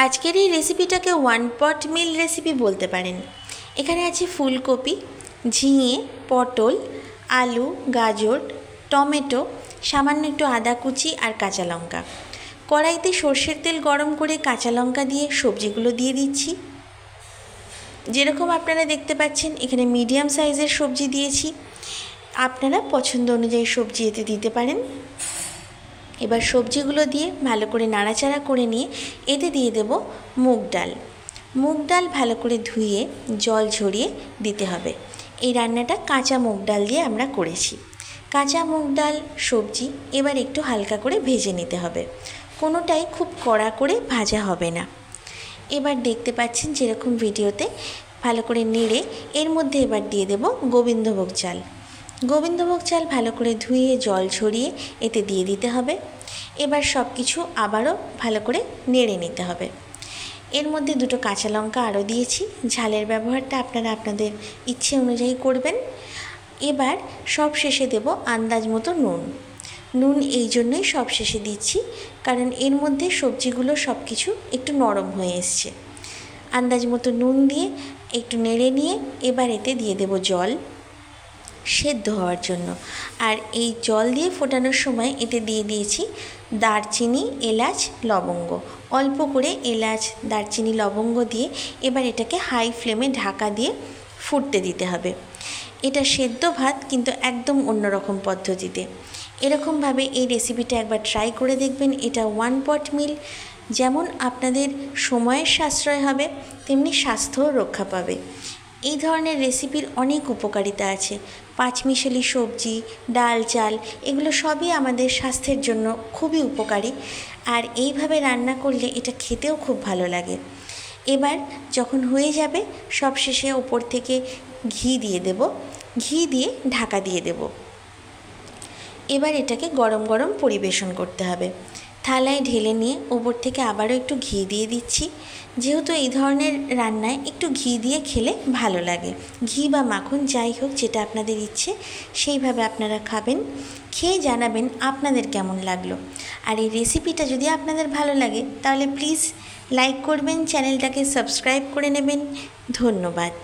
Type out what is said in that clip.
আজকের এই রেসিপিটাকে ওয়ান পট মিল রেসিপি বলতে পারেন। এখানে আছে ফুলকপি, ঝিঙে, পটল, আলু, গাজর, টমেটো, সামান্য একটু আদা কুচি আর কাঁচা লঙ্কা। কড়াইতে সর্ষের তেল গরম করে কাঁচা লঙ্কা দিয়ে সবজিগুলো দিয়ে দিচ্ছি। যেরকম আপনারা দেখতে পাচ্ছেন এখানে মিডিয়াম সাইজের সবজি দিয়েছি, আপনারা পছন্দ অনুযায়ী সবজি এতে দিতে পারেন। এবার সবজিগুলো দিয়ে ভালো করে নাড়াচাড়া করে নিয়ে এতে দিয়ে দেব মুগ ডাল। মুগ ডাল ভালো করে ধুয়ে জল ঝরিয়ে দিতে হবে। এই রান্নাটা কাঁচা মুগ ডাল দিয়ে আমরা করেছি। কাঁচা মুগ ডাল সবজি এবার একটু হালকা করে ভেজে নিতে হবে, কোনোটাই খুব কড়া করে ভাজা হবে না। এবার দেখতে পাচ্ছেন যেরকম ভিডিওতে ভালো করে নেড়ে এর মধ্যে এবার দিয়ে দেব গোবিন্দভোগ চাল। গোবিন্দভোগ চাল ভালো করে ধুয়ে জল ছড়িয়ে এতে দিয়ে দিতে হবে। এবার সব কিছু আবারও ভালো করে নেড়ে নিতে হবে। এর মধ্যে দুটো কাঁচা লঙ্কা আরও দিয়েছি, ঝালের ব্যবহারটা আপনারা আপনাদের ইচ্ছে অনুযায়ী করবেন। এবার সব শেষে দেব আন্দাজ মতো নুন এই জন্যই সব শেষে দিচ্ছি, কারণ এর মধ্যে সবজিগুলো সব কিছু একটু নরম হয়ে এসছে। আন্দাজ মতো নুন দিয়ে একটু নেড়ে নিয়ে এবার এতে দিয়ে দেব জল সেদ্ধ হওয়ার জন্য। আর এই জল দিয়ে ফোটানোর সময় এতে দিয়ে দিয়েছি দারচিনি, এলাচ, লবঙ্গ। অল্প করে এলাচ, দারচিনি, লবঙ্গ দিয়ে এবার এটাকে হাই ফ্লেমে ঢাকা দিয়ে ফুটতে দিতে হবে। এটা সেদ্ধ ভাত, কিন্তু একদম অন্যরকম পদ্ধতিতে। এরকমভাবে এই রেসিপিটা একবার ট্রাই করে দেখবেন। এটা ওয়ান পট মিল, যেমন আপনাদের সময়ের সাশ্রয় হবে তেমনি স্বাস্থ্যও রক্ষা পাবে। এই ধরনের রেসিপির অনেক উপকারিতা আছে। পাঁচমিশালি সবজি, ডাল, চাল এগুলো সবই আমাদের স্বাস্থ্যের জন্য খুবই উপকারী। আর এইভাবে রান্না করলে এটা খেতেও খুব ভালো লাগে। এবার যখন হয়ে যাবে সব শেষে ওপর থেকে ঘি দিয়ে দেব, ঘি দিয়ে ঢাকা দিয়ে দেব। এবার এটাকে গরম গরম পরিবেশন করতে হবে। থালায় ঢেলে নিয়ে ওপর থেকে আবারও একটু ঘি দিয়ে দিচ্ছি, যেহেতু এই ধরনের রান্নায় একটু ঘি দিয়ে খেলে ভালো লাগে। ঘি বা মাখন যাই হোক, যেটা আপনাদের ইচ্ছে সেইভাবে আপনারা খাবেন। খেয়ে জানাবেন আপনাদের কেমন লাগলো। আর এই রেসিপিটা যদি আপনাদের ভালো লাগে তাহলে প্লিজ লাইক করবেন, চ্যানেলটাকে সাবস্ক্রাইব করে নেবেন। ধন্যবাদ।